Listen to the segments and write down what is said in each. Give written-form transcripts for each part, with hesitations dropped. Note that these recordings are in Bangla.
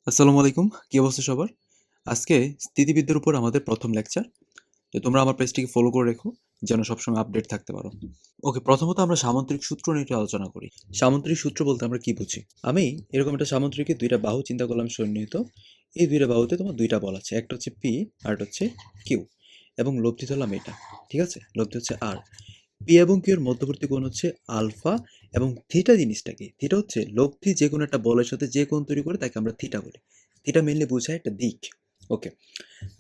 আসসালামু আলাইকুম। কি অবস্থা সবার? আজকে স্থিতিবিদ্যার উপর আমাদের প্রথম লেকচার। তো তোমরা আমার পেজটিকে ফলো করে রেখো যেন সবসময় আপডেট থাকতে পারো। ওকে, প্রথমত আমরা সামুদ্রিক সূত্র নিয়ে একটু আলোচনা করি। সামুদ্রিক সূত্র বলতে আমরা কি বুঝি? আমি এরকম একটা সামুদ্রিকের ২ টা বাহু চিন্তা করলাম সন্নিহিত। এই ২ টা বাহুতে তোমার ২ টা বল আছে। একটা হচ্ছে P আর একটা হচ্ছে Q এবং লব্ধি ধরলাম এটা। ঠিক আছে? লব্ধি হচ্ছে R। P এবং Q এর মধ্যবর্তী কোণ হচ্ছে আলফা এবং থিটা জিনিসটা কি? থিটা হচ্ছে লব্ধি যেকোনো একটা বলের সাথে যে কোণ তৈরি করে তাকে আমরা থিটা বলি। থিটা মেইনলি বোঝায় একটা দিক। ওকে,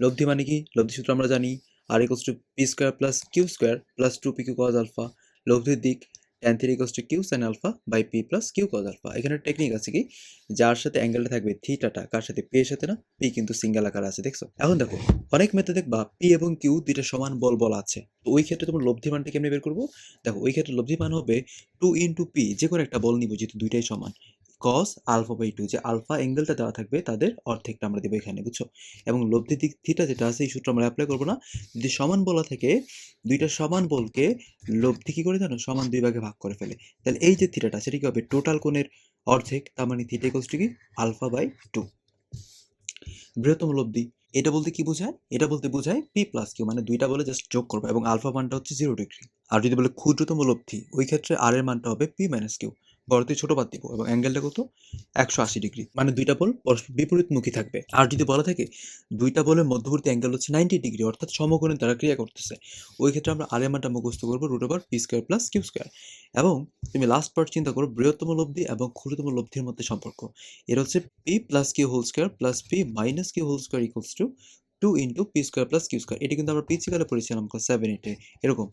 লব্ধি মানে কি? লব্ধি সূত্র আমরা জানি r equals to p square plus q square plus 2pq cos alpha। লব্ধির দিক tan theta equals to q sin alpha by p plus q cos alpha। এখানে টেকনিক আছে কি, যার সাথে অ্যাঙ্গেলটা থাকবে থিটাটা কার সাথে, p এর সাথে না, p কিন্তু সিঙ্গেল আকারে আছে, দেখছো? এখন দেখো অনেক মেথড দেখবা p এবং q দুইটা সমান বল বলা আছে, তো ওই ক্ষেত্রে তোমার লব্ধি মানটা কেমনে বের করবো? দেখো ওই ক্ষেত্রে লব্ধি মান হবে 2 into p, যে কোনো একটা বল নিব যেহেতু দুইটাই সমান, cos alpha by 2, যে আলফা অ্যাঙ্গেলটা দেওয়া থাকবে তাদের অর্ধেকটা আমরা দেবো এখানে, বুঝছো? এবং লব্ধি দিক থিটা যেটা আছে এই সূত্র আমরা অ্যাপ্লাই করবো না। যদি সমান বলা থাকে, দুইটা সমান বলকে লব্ধি কি করে জানো, সমান দুই ভাগে ভাগ করে ফেলে। তাহলে এই যে থিটাটা সেটা কি হবে, টোটাল কোণের অর্ধেক, তার মানে থিটা ইকুয়ালস টু কি আলফা বাই 2। বৃহত্তম লব্ধি এটা বলতে কি বোঝায়? এটা বলতে বোঝায় পি প্লাস কিউ, মানে দুইটা বলে জাস্ট যোগ করবে এবং আলফা মানটা হচ্ছে 0 ডিগ্রি। আর যদি বলে ক্ষুদ্রতম লব্ধি, ওই ক্ষেত্রে আর এর মানটা হবে পি মাইনাস কিউ, বড়তে ছোট বাদ দিব এবং অ্যাঙ্গেলটা কত, 180 ডিগ্রি, মানে দুইটা বল পরস্পর বিপরীতমুখী থাকবে। আর যদি বলা থাকে দুইটা বলের মধ্যবর্তী অ্যাঙ্গেল হচ্ছে 90 ডিগ্রি, অর্থাৎ সমকোণের দ্বারা ক্রিয়া করতেছে, ওই ক্ষেত্রে আমরা আর এর মানটা মুখস্থ করবো √/p² প্লাস কিউ স্কোয়ার। এবং তুমি লাস্ট পার্ট চিন্তা করো, বৃহত্তম লব্ধি এবং ক্ষুদ্রতম লব্ধির মধ্যে সম্পর্ক। এটা হচ্ছে p plus q whole square plus p minus Q whole square equals to 2 into p square plus q square. এটা কিন্তু আমরা প্রিন্সিপালে পড়েছিলাম ক্লাস 7-8-এ, এরকম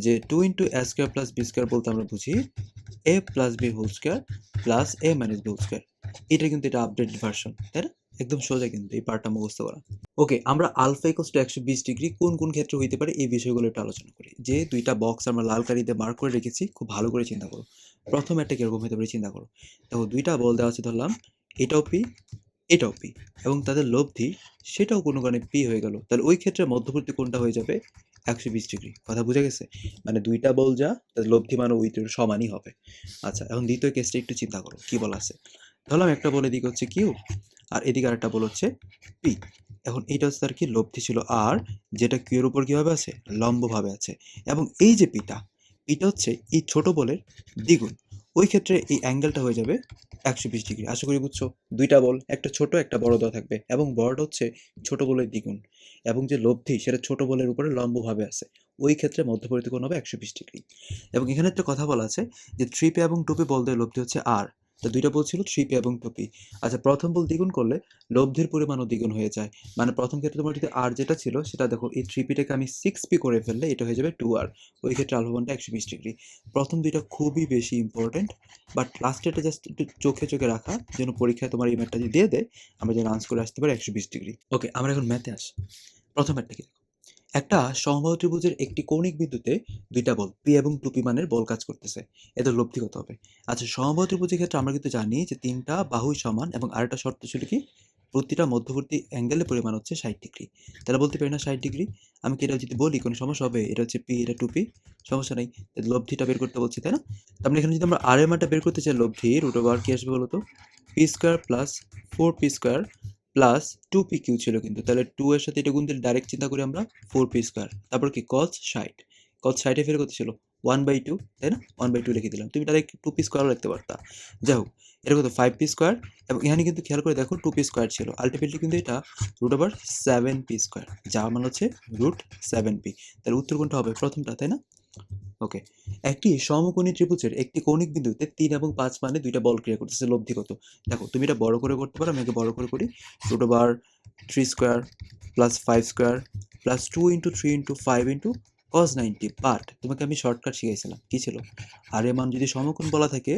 যে 2 into a square plus b square বলতে আমরা বুঝি a plus b whole square plus a minus b whole square. এটা কিন্তু এটা আপডেটেড ভার্সন, তাই না? একদম সোজা কিন্তু এই পার্টটা মুখস্থ করা। ওকে, আমরা আলফা ইকুয়ালস টু 120 ডিগ্রি কোন কোন ক্ষেত্রে হইতে পারে এই বিষয়গুলো একটু আলোচনা করি। যে দুইটা বক্স আমরা লাল কালিতে মার্ক করে রেখেছি, খুব ভালো করে চিন্তা করো। প্রথম একটা কিরকম হতে পারে চিন্তা করো। দেখো দুইটা বল দেওয়া আছে, ধরলাম এটাও পি এটাও পি এবং তাদের লব্ধি সেটাও কোনো কারণে পি হয়ে গেল, তাহলে ওই ক্ষেত্রে মধ্যবর্তী কোণটা হয়ে যাবে 120 ডিগ্রি। কথা বোঝা গেছে? মানে দুইটা বল যা, তাদের লব্ধি মানে ওই সমানই হবে। আচ্ছা, এখন দ্বিতীয় কেসটা একটু চিন্তা করো, কি বলা আছে। ধরলাম একটা বল এদিকে হচ্ছে কিউ আর এদিকে আরেকটা বল হচ্ছে পি। এখন এইটা হচ্ছে তার কি, লব্ধি ছিল আর, যেটা কিউ এর উপর কিভাবে আছে, লম্বভাবে আছে। এবং এই যে পিটা, পিটা হচ্ছে এই ছোট বলের দ্বিগুণ। ওই ক্ষেত্রে এই অ্যাঙ্গেলটা হয়ে যাবে 120 ডিগ্রি। আশা করি বুঝছো। দুইটা বল, একটা ছোট একটা বড় দেওয়া থাকবে এবং বড়টা হচ্ছে ছোট বলের দ্বিগুণ, এবং যে লব্ধি সেটা ছোট বলের উপরে লম্বভাবে আছে, ওই ক্ষেত্রে মধ্যবর্তী কোণ হবে 120 ডিগ্রি। এবং এখানে একটা কথা বলা আছে যে 3p এবং 2p বলদের লব্ধি হচ্ছে আর। তো দুইটা বল ছিল 3p এবং 2p। আচ্ছা, প্রথম বল দ্বিগুণ করলে লব্ধির পরিমাণও দ্বিগুণ হয়ে যায়। মানে প্রথম ক্ষেত্রে তোমার যদি আর যেটা ছিল সেটা দেখো, এই 3pটাকে আমি 6p করে ফেললে এটা হয়ে যাবে 2r। ওই ক্ষেত্রে আলফা মানটা 120 ডিগ্রি। প্রথম দুইটা খুবই বেশি ইম্পর্টেন্ট, বাট লাস্টে এটা জাস্ট একটু চোখে চোখে রাখা, যেন পরীক্ষায় তোমার এই ম্যাথটা যদি দিয়ে দেয় আমরা যেন আনসার করে আসতে পারি 120 ডিগ্রি। ওকে, আমরা এখন ম্যাথে আসি। প্রথম ম্যাথটা কি, একটা সমবাহু ত্রিভুজের একটি কৌণিক বিন্দুতে দুইটা বল পি এবং 2p মানের বল কাজ করতেছে, এদের লব্ধি কত হবে? আচ্ছা, সমবাহু ত্রিভুজের ক্ষেত্রে আমরা কিন্তু জানি যে তিনটা বাহুই সমান এবং আরেকটা শর্ত ছিল কি, প্রতিটা মধ্যবর্তী অ্যাঙ্গেলের পরিমাণ হচ্ছে 60 ডিগ্রি। তাহলে বলতে পারি না 60 ডিগ্রি। আমি কি এটা যদি বলি কোনো সমস্যা হবে? এটা হচ্ছে পি, এটা 2p, সমস্যা নেই। লব্ধিটা বের করতে বলছি, তাই না? তার মানে এখানে যদি আমরা আর এর মানটা বের করতে চাই লব্ধি, √/, কি আসবে বলতো, P square plus 4p² plus 2pq ছিল কিন্তু, তাহলে 2 এর সাথে এটা গুণ দিলে ডাইরেক্ট চিন্তা করি আমরা 4p², তারপর কি cos 60, cos 60 এ ফের কত ছিল 1/2, তাই না? 1/2 লিখে দিলাম, তুমি ডাইরেক্ট 2p² লিখতে পারতা। যাই হোক, এটা কত 5p², এবং এখানে কিন্তু খেয়াল করে দেখো 2p² ছিল, আলটিমেটলি কিন্তু এটা √/7p², যার মান হচ্ছে √7p। তাহলে উত্তর কোনটা হবে? প্রথমটা, তাই না? ওকে, একটি সমকোণী ত্রিভুজের একটি কৌণিক বিন্দুতে 3 এবং 5 মানে দুইটা বল ক্রিয়া করতেছে, লব্ধি কত? দেখো তুমি এটা বড় করে করতে পারো, আমি একে বড় করে করি। √3² plus 5² plus 2 into 3 into 5 into cos 90। But তোমাকে আমি শর্টকাট শিখাইছিলাম, কি ছিল? আর এর মান যদি সমকোণ বলা থাকে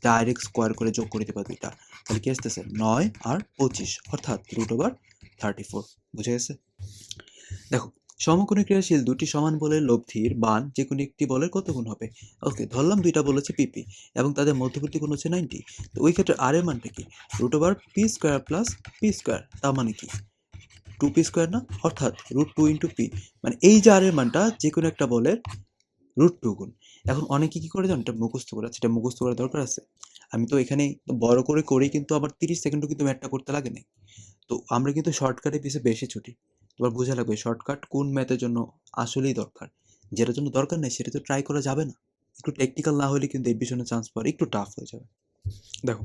ডাইরেক্ট স্কোয়ার করে যোগ করে দিবা দুইটা, তাহলে কি আসতেছে 9 আর 25, অর্থাৎ √/34। বুঝে গেছে? দেখো, সমকোণী ক্রিয়াশীল দুটি সমান বলের লব্ধির মান যে কোনো একটি বলের কত গুণ হবে? ওকে, ধরলাম দুইটা বল হচ্ছে পিপি এবং তাদের মধ্যবর্তী কোণ হচ্ছে 90। তো ওই ক্ষেত্রে আর এর মানটা কি, √/p² প্লাস p², তার মানে কি 2p² না, অর্থাৎ √2 ইন্টু পি। মানে এই যে আর এর মানটা যে কোনো একটা বলের √2 গুণ। এখন অনেকে কি করে জানো, এটা মুখস্থ করে, আচ্ছা এটা মুখস্থ করার দরকার আছে? আমি তো এখানে বড় করে করেই কিন্তু আবার 30 সেকেন্ডও কিন্তু ম্যাথটা করতে লাগে নাই। তো আমরা কিন্তু শর্টকাটের পিছে বেশি ছুটি। তোমার বোঝা লাগবে শর্টকাট কোন ম্যাথের জন্য আসলেই দরকার। যেটার জন্য দরকার নেই সেটা তো ট্রাই করা যাবে না। একটু টেকনিক্যাল না হলে কিন্তু এই পিছনে চান্স পাওয়া একটু টাফ হয়ে যাবে। দেখো,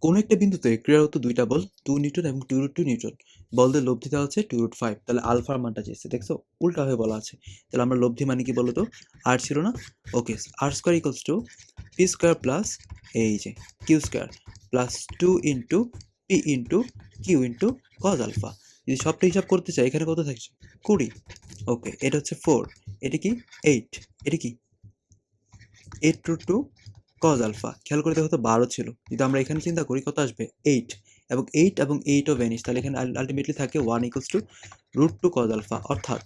কোনো একটা বিন্দুতে ক্রিয়ারত দুইটা বল 2 নিউটন এবং 2√2 নিউটন। বলদের লব্ধি দেওয়া হচ্ছে 2√5। তাহলে আলফার মানটা চেয়েছে, দেখছো উল্টা হয়ে বলা আছে। তাহলে আমরা লব্ধি মানে কি বলো তো? আর ছিল না? Okay, R square equals to P square plus এই যে Q square plus 2 into P into Q into cos alpha. যদি সবটা হিসাব করতে চাই এখানে কত থাকছে? 20। ওকে, এটা হচ্ছে 4, এটা কি 8, এটা কি 8√2 কজ আলফা। খেয়াল করে দেখো তো 12 ছিল, যদি আমরা এখানে চিন্তা করি কত আসবে? 8, এবং 8 এবং 8ও ভ্যানিশ, তাহলে এখানে আলটিমেটলি থাকে 1 ইকুয়ালস টু √2 কজ আলফা। অর্থাৎ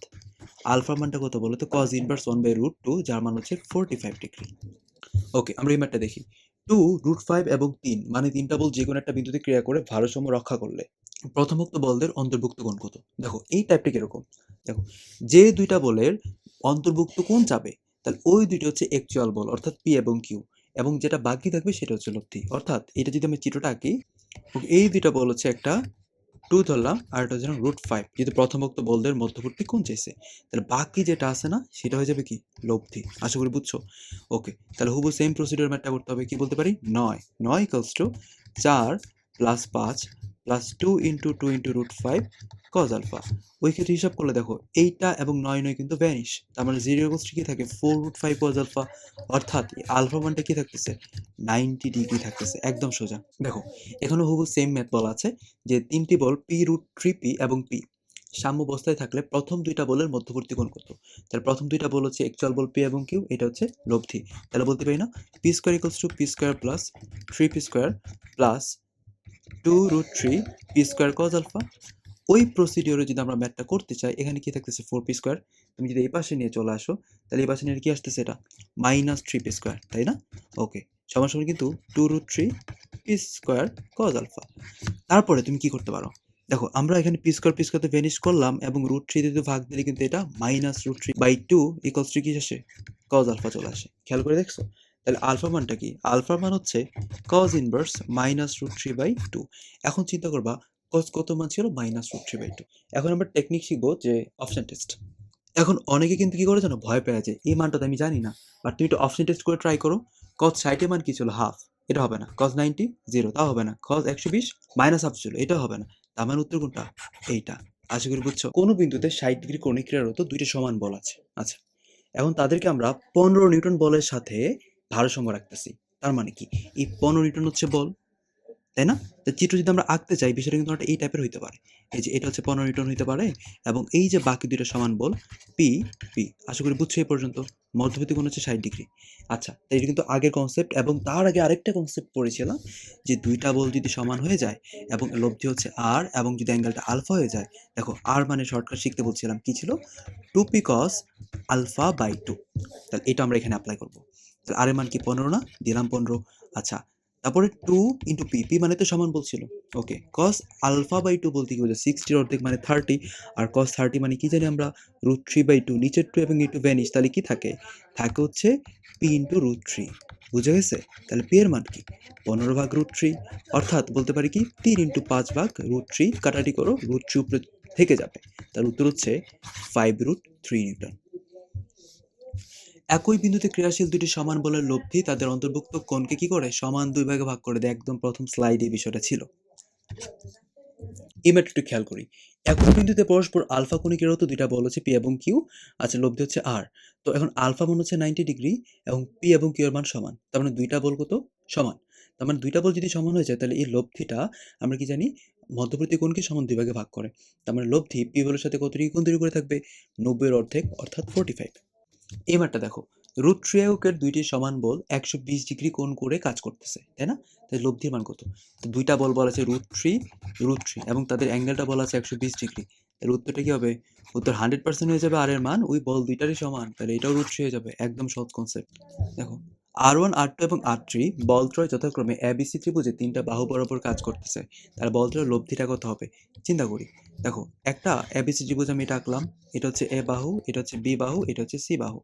আলফার মানটা কত বলো তো? কজ ইনভার্স 1/√2, যার মান হচ্ছে 45 ডিগ্রি। ওকে, আমরা এই ম্যাথটা দেখি। 2√5 এবং 3 মানে তিনটা বল যে কোনো একটা বিন্দুতে ক্রিয়া করে ভারসাম্য রক্ষা করলে প্রথমোক্ত বলদের অন্তর্ভুক্ত কোণ কত? দেখো এই টাইপটা কিরকম, দেখো যে দুইটা বলের অন্তর্ভুক্ত কোণ যাবে তাহলে ওই দুইটা হচ্ছে অ্যাকচুয়াল বল অর্থাৎ পি এবং কিউ, এবং যেটা বাকি থাকবে সেটা হচ্ছে লব্ধি। অর্থাৎ এটা যদি আমি চিত্রটা আঁকি, এই দুইটা বল হচ্ছে একটা 2 ধরলাম আর এটা হচ্ছে √5, যেহেতু প্রথমোক্ত বলদের মধ্যবর্তী কোণ চাইছে, তাহলে বাকি যেটা আছে না সেটা হয়ে যাবে কি? লব্ধি। আশা করি বুঝছো। ওকে, তাহলে হুবহু সেম প্রসিডিউর ম্যাথটা করতে হবে। কি বলতে পারি? 9 equals to 4 plus 5 plus 2 into 2 into √5 cos alpha. ওই ক্ষেত্রে হিসাব করলে দেখো এইটা এবং 9 কিন্তু ভ্যানিশ, তার মানে 0 ইকুয়ালস টু কি থাকে? 4√5 কজ আলফা। অর্থাৎ আলফা মানটা কি থাকতেছে? 90 ডিগ্রি থাকতেছে, একদম সোজা। দেখো এখানে হুবহু সেম ম্যাথ বলা আছে যে তিনটি বল p√3p এবং p সাম্যাবস্থায় থাকলে প্রথম দুইটা বলের মধ্যবর্তী কোণ কত? তাহলে প্রথম দুইটা বল হচ্ছে অ্যাকচুয়াল বল পি এবং কিউ, এটা হচ্ছে লব্ধি। তাহলে বলতে পারি না p square equals to P square plus 3p square plus 2√3 p square cos alpha. ওই প্রসিডিওরে যদি আমরা ম্যাথটা করতে চাই, এখানে কি থাকতেছে? 4p square. তুমি যদি এই পাশে নিয়ে চলে আসো তাহলে এই পাশে নিয়ে কি আসতেছে? এটা -3p স্কোয়ার, তাই না? ওকে, সমান সমান কিন্তু 2√3 পি স্কোয়ার কজ আলফা। তারপরে তুমি কি করতে পারো? দেখো আমরা এখানে পি স্কোয়ারতে ভ্যানিশ করলাম এবং √3 দিয়ে ভাগ দিলে কিন্তু এটা -√3/2 ইকুয়ালস টু কি আসে? কজ আলফা চলে আসে। খেয়াল করে দেখছো? তাহলে আলফা মানটা কি? আলফার মান হচ্ছে কজ ইনভার্স -√3/2। এখন চিন্তা করবা কজ কত মান ছিল? -√3/2। এখন আমরা টেকনিক শিখবো যে অপশন টেস্ট। এখন অনেকে কিন্তু কি করে জানো? ভয় পেয়ে যায় এই মানটা তো আমি জানি না, বাট তুমি একটা অপশন টেস্ট করে ট্রাই করো। কজ 60 এর মান কি ছিল? হাফ, এটা হবে না। কজ 90 0, তাও হবে না। কজ 120 -হাফ ছিল, এটা হবে না। তার মানে উত্তর কোনটা? এইটা। আশা করি বুঝছো। কোনো বিন্দুতে 60 ডিগ্রি কোণে ক্রিয়ারত দুইটা সমান বল আছে। আচ্ছা, এখন তাদেরকে আমরা 15 নিউটন বলের সাথে ভারসাম্য রাখতেছি। তার মানে কি? এই 15 নিউটন হচ্ছে বল, তাই না? তো চিত্র যদি আমরা আঁকতে চাই বিষয়টা কিন্তু একটা এই টাইপের হইতে পারে। এই যে এটা হচ্ছে 15 নিউটন হইতে পারে এবং এই যে বাকি দুইটা সমান বল পি পি। আশা করি বুঝছো এই পর্যন্ত। মধ্যবর্তী কোণ হচ্ছে 60 ডিগ্রি। আচ্ছা, তো এটা কিন্তু আগের কনসেপ্ট, এবং তার আগে আরেকটা কনসেপ্ট পড়েছিলাম যে দুইটা বল যদি সমান হয়ে যায় এবং লব্ধি হচ্ছে আর, এবং যদি অ্যাঙ্গেলটা আলফা হয়ে যায়, দেখো আর মানে শর্টকাট শিখতে বলছিলাম কি ছিল? 2p cos α/2। তাহলে এটা আমরা এখানে অ্যাপ্লাই করব। তাহলে আর এর মান কি? 15 না? দিলাম 15। আচ্ছা, তারপরে 2 ইন্টু পি, পি মানে তো সমান বলছিল। ওকে, কস α/2 বলতে কি বোঝায়? 60 এর অর্ধেক মানে 30, আর কস 30 মানে কি জানি আমরা? √3/2। নিচের 2 এবং এই 2 ভ্যানিশ, তাহলে কি থাকে? থাকে হচ্ছে পি ইন্টু √3। বুঝে গেছে? তাহলে পি এর মান কি? 15 ভাগ √3, অর্থাৎ বলতে পারি কি 3 ইন্টু 5 ভাগ √3, কাটাটি করো, √3 উপরে থেকে যাবে। তার উত্তর হচ্ছে 5√3 নিউটন। একই বিন্দুতে ক্রিয়াশীল দুটি সমান বলের লব্ধি তাদের অন্তর্ভুক্ত কোণকে কি করে? সমান দুই ভাগে ভাগ করে দেয়। একদম প্রথম স্লাইডে এই বিষয়টা ছিল। এই ম্যাট্রিকটি খেয়াল করি। একই বিন্দুতে পরস্পর আলফা কোণে ক্রিয়ারত দুইটা বল হচ্ছে পি এবং কিউ। আচ্ছা, লব্ধি হচ্ছে আর। তো এখন আলফা মান হচ্ছে 90 ডিগ্রি এবং পি এবং কিউ এর মান সমান। তার মানে দুইটা বল কত? সমান। তার মানে দুইটা বল যদি সমান হয়ে যায় তাহলে এই লব্ধিটা আমরা কি জানি? মধ্যবর্তী কোণকে সমান দুই ভাগে ভাগ করে। তার মানে লব্ধি পি বলের সাথে কত ডিগ্রি কোণ তৈরি করে থাকবে? 90 এর অর্ধেক, অর্থাৎ 45। এই মানটা দেখো, √3 এককের দুইটি সমান বল 120 ডিগ্রি কোণ করে কাজ করতেছে, তাই না? তাই লব্ধির মান কত? তো দুইটা বল বলা আছে √3 এবং তাদের অ্যাঙ্গেলটা বলা আছে 120 ডিগ্রি। এর উত্তরটা কি হবে? উত্তর 100% হয়ে যাবে। আর এর মান ওই বল দুইটারই সমান, তাহলে এটাও √3 হয়ে যাবে। একদম সহজ কনসেপ্ট। দেখো R1, R2 এবং R3 বলত্রয় যথাক্রমে ABC ত্রিভুজে 3টা বাহু বরাবর কাজ করতেছে। তাহলে বলত্রয়ের লব্ধিটা কত হবে? চিন্তা করি। দেখো, একটা ABC ত্রিভুজ আমি এটা আঁকলাম। এটা হচ্ছে A বাহু, এটা হচ্ছে B বাহু, এটা হচ্ছে C বাহু।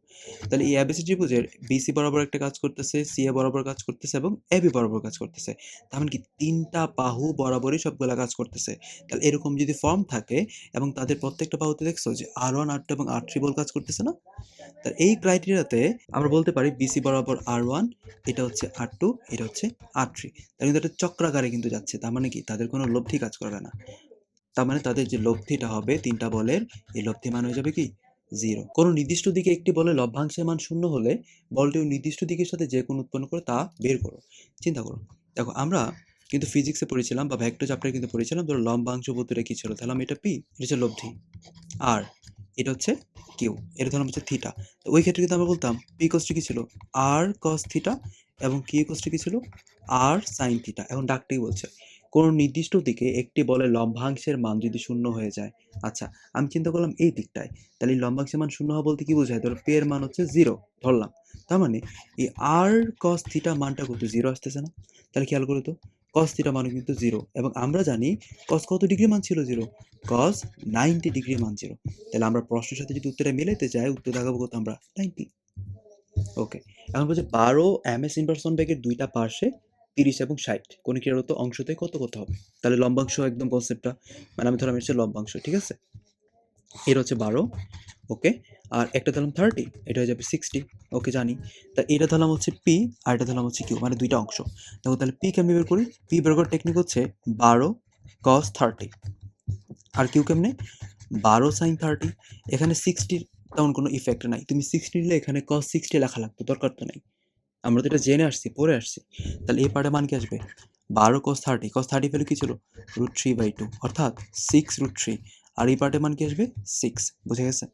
তাহলে এই ABC ত্রিভুজের BC বরাবর একটা কাজ করতেছে, CA বরাবর কাজ করতেছে এবং AB বরাবর কাজ করতেছে। তার মানে কি 3টা বাহু বরাবরই সবগুলা কাজ করতেছে। তাহলে এরকম যদি ফর্ম থাকে এবং তাদের প্রত্যেকটা বাহুতে দেখছো যে R1, R2 এবং R3 বল কাজ করতেছে না? তার এই ক্রাইটেরিয়াতে আমরা বলতে পারি BC বরাবর R1, এটা হচ্ছে R2, এটা হচ্ছে R3। তার কিন্তু একটা চক্রাকারে কিন্তু যাচ্ছে। তার মানে কি তাদের কোনো লব্ধি কাজ করবে না। তার মানে তাদের যে লব্ধিটা হবে 3টা বলের, এই লব্ধি মান হয়ে যাবে কি 0। কোনো নির্দিষ্ট দিকে একটি বলের লভ্যাংশের মান 0 হলে বলটি ওই নির্দিষ্ট দিকের সাথে যে কোণ উৎপন্ন করে তা বের করো। চিন্তা করো। দেখো, আমরা কিন্তু ফিজিক্সে পড়েছিলাম বা ভেক্টর চ্যাপ্টারে কিন্তু পড়েছিলাম, ধরো লম্বাংশ বলতে কি ছিল? তাহলে এটা P, এটা হচ্ছে লব্ধি। আর এটা হচ্ছে কিউ, এটা ধরলাম হচ্ছে থিটা। তো ওই ক্ষেত্রে কিন্তু আমরা বলতাম পি কস্ট কি ছিল? আর কস থিটা এবং কিউ কস্ট কি ছিল? আর সাইন থিটা। এখন ডাকতেই বলছে কোনো নির্দিষ্ট দিকে একটি বলের লম্বাংশের মান যদি শূন্য হয়ে যায়। আচ্ছা, আমি চিন্তা করলাম এই দিকটায়, তাহলে এই লম্বাংশের মান শূন্য হওয়া বলতে কি বোঝায়? ধরো পি এর মান হচ্ছে 0 ধরলাম। তার মানে এই আর কস থিটা মানটা কত? 0 আসতেছে না? তাহলে খেয়াল করে তো, কস থিটা মান কিন্তু 0 এবং আমরা জানি কস কত ডিগ্রি মান ছিল 0? কস 90 ডিগ্রি মান 0। তাহলে আমরা প্রশ্নের সাথে যদি উত্তরটা মিলাইতে যাই, উত্তর দেখাবো কত আমরা? 90। ওকে, এখন বলছে 12 ms ইনভার্সন বেগের দুইটা পার্শ্বে 30 এবং 60 কণিকারত অংশতে কত কত হবে? তাহলে লম্বাংশ একদম কনসেপ্টটা, মানে আমি ধরলাম এটা হচ্ছে লম্বাংশ, ঠিক আছে? এর হচ্ছে 12, ওকে। আর একটা ধরলাম 30, এটা হয়ে যাবে 60, ওকে জানি। তা এটা ধরলাম হচ্ছে পি আর এটা ধরলাম হচ্ছে কিউ, মানে দুইটা অংশ। দেখো তাহলে পি কেমনি বের করি? পি বের করার টেকনিক হচ্ছে 12 cos 30 আর কিউ কেমনে? 12 sin 30। এখানে 60 তেমন কোনো ইফেক্ট নাই। তুমি 60 নিলে এখানে cos 60 লেখা লাগতো, দরকার তো নাই। আমরা তো এটা জেনে আসছি, পড়ে আসছি। তাহলে এই পার্টের মান কি আসবে? 12 cos 30, cos 30 ভ্যালু কি ছিল? √3/2, অর্থাৎ 6√3। আর এই পার্টের মান কি আসবে? 6। বুঝে গেছে?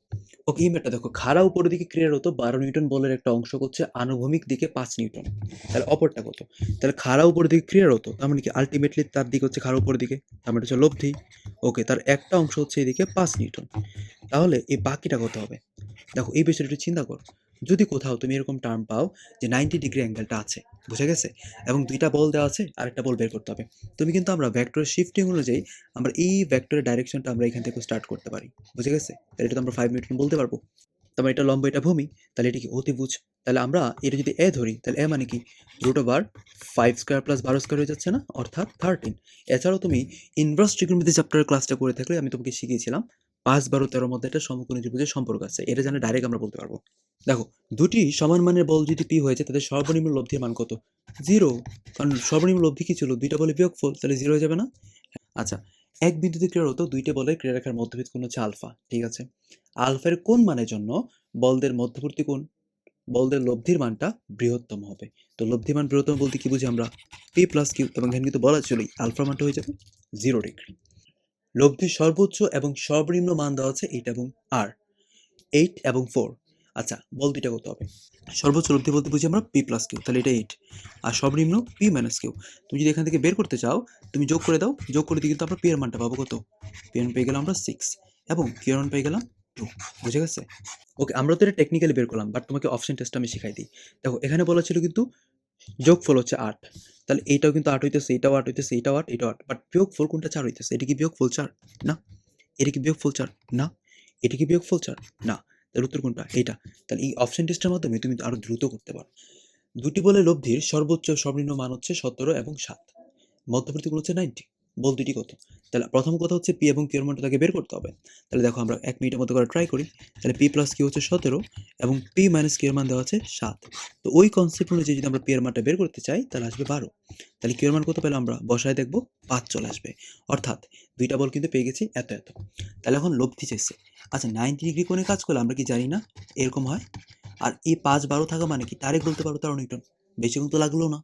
ওকে, এই ম্যাটটা দেখো, খাড়া উপরের দিকে ক্রিয়ারত 12 নিউটন বলের একটা অংশ হচ্ছে আনুভূমিক দিকে 5 নিউটন। তাহলে অপরটা কত? তাহলে খাড়া উপরের দিকে ক্রিয়ারত, তার মানে কি আলটিমেটলি তার দিক হচ্ছে খাড়া উপরের দিকে, তার মানে হচ্ছে লব্ধি। ওকে, তার একটা অংশ হচ্ছে এদিকে 5 নিউটন। তাহলে এই বাকিটা কত হবে? দেখো, এই বিষয়টা একটু চিন্তা করো। যদি কোথাও তুমি এরকম টার্ম পাও যে 90 ডিগ্রি অ্যাঙ্গেলটা আছে, বুঝে গেছে, এবং দুইটা বল দেওয়া আছে আর একটা বল বের করতে হবে, তুমি কিন্তু আমরা ভেক্টরের শিফটিং অনুযায়ী আমরা এই ভেক্টরের ডাইরেকশনটা আমরা এখান থেকে স্টার্ট করতে পারি। বুঝে গেছে? তাহলে এটা তো আমরা 5 নিউটন বলতে পারবো। তারপর এটা লম্ব, এটা ভূমি, তাহলে এটা কি অতিভুজ। তাহলে আমরা এটা যদি এ ধরি, তাহলে এ মানে কি? √5² প্লাস 12² হয়ে যাচ্ছে না, অর্থাৎ 13। এছাড়াও তুমি ইনভার্স ট্রিগোনোমেট্রি চ্যাপ্টারের ক্লাসটা করে থাকলে আমি তোমাকে শিখিয়েছিলাম 5, 12, 13 মধ্যে একটা সমকোণী ত্রিভুজের সম্পর্ক আছে। এটা জানলে ডাইরেক্ট আমরা বলতে পারবো। দেখো, দুটি সমান মানের বল যদি পি হয়েছে, তাদের সর্বনিম্ন লব্ধির মান কত? 0। কারণ সর্বনিম্ন লব্ধি কি ছিল? দুইটা বলে বিয়োগফল, তাহলে 0 হয়ে যাবে না? আচ্ছা, এক বিন্দুতে ক্রিয়ারত দুইটা বলের ক্রিয়ারেখার মধ্যবিত কোণ হচ্ছে আলফা, ঠিক আছে? আলফার কোন মানের জন্য বলদের মধ্যবর্তী কোণ, বলদের লব্ধির মানটা বৃহত্তম হবে। তো লব্ধি মান বৃহত্তম বলতে কি বুঝি আমরা? পি প্লাস কিউ, এবং এখানে কিন্তু বলা ছিলই আলফার মানটা হয়ে যাবে 0 ডিগ্রি। লব্ধির সর্বোচ্চ এবং সর্বনিম্ন মান দেওয়া আছে 8 এবং আর, 8 এবং 4। আচ্ছা, বল দুইটা কত হবে? সর্বোচ্চ লব্ধি বলতে বুঝি আমরা পি প্লাস কিউ, তাহলে এটা 8, আর সর্বনিম্ন পি মাইনাস কিউ। তুমি যদি এখান থেকে বের করতে চাও, তুমি যোগ করে দাও, যোগ করে দিয়ে কিন্তু আমরা পি এর মানটা পাবো কত? পি এর মান পেয়ে গেলাম আমরা 6 এবং কিউ এর মান পেয়ে গেলাম 2। বুঝে গেছে? ওকে, আমরা তো এটা টেকনিক্যালি বের করলাম, বাট তোমাকে অপশন টেস্ট আমি শিখাই দিই। দেখো, এখানে বলা ছিল কিন্তু যোগফল হচ্ছে 8, তাহলে এইটাও কিন্তু 8 হইতেছে, এটাও 8 হইতেছে, এটাও 8, এটাও 8, বাট বিয়োগফল কোনটা 4 হইতেছে? এটা কি বিয়োগফল 4? না। এটা কি বিয়োগফল 4? না। এটা কি বিয়োগফল 4? না। তাহলে উত্তর কোনটা? এইটা। তাহলে এই অপশন টেস্টের মাধ্যমে তুমি আরো দ্রুত করতে পারো। দুটি বলের লব্ধির সর্বোচ্চ সর্বনিম্ন মান হচ্ছে 17 এবং 7, মধ্যবর্তী কোণ হচ্ছে 90। বল দুটি কত? তাহলে প্রথম কথা হচ্ছে পি এবং কিউ এর মানটা তাকে বের করতে হবে। তাহলে দেখো, আমরা 1 মিনিটের মতো করে ট্রাই করি। তাহলে পি প্লাস কিউ হচ্ছে 17 এবং পি মাইনাস কিউ এর মান দেওয়া আছে 7। তো ওই কনসেপ্ট অনুযায়ী যদি আমরা পি এর মানটা বের করতে চাই, তাহলে আসবে 12। তাহলে কিউ এর মান কত পেলাম আমরা? বসায় দেখবো 5 চলে আসবে। অর্থাৎ দুইটা বল কিন্তু পেয়ে গেছি এত এত। তাহলে এখন লব্ধি চাইছে। আচ্ছা, 90 ডিগ্রি কোণে কাজ করলে আমরা কি জানি না এরকম হয়? আর এই 5, 12 থাকা মানে কি? ডাইরেক্ট বলতে পারো 13 নিউটন। বেশিক্ষণ তো লাগলো না।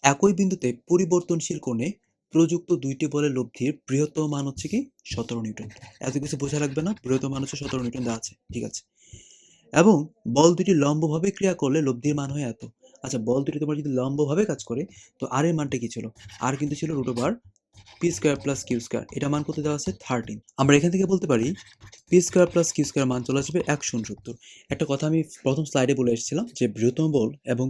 একই বিন্দুতে পরিবর্তনশীল কোণে প্রযুক্ত দুইটি বলের লব্ধির বৃহত্তম মান হচ্ছে কি? 17 নিউটন। এত কিছু বোঝা লাগবে না, বৃহত্তম মান হচ্ছে 17 নিউটন দেওয়া আছে, ঠিক আছে? এবং বল দুটি লম্বভাবে ক্রিয়া করলে লব্ধির মান হয় এত। আচ্ছা, বল দুটি তোমার যদি লম্বভাবে কাজ করে, তো আর এর মানটা কি ছিল? আর কিন্তু ছিল √5 p square plus q square, এটা মান কত দেওয়া আছে 13। আমরা এখান থেকে বলতে পারি p square plus q square মান চলে আসবে 169। একটা কথা আমি প্রথম স্লাইডে বলে এসেছিলাম যে বৃহত্তম বল এবং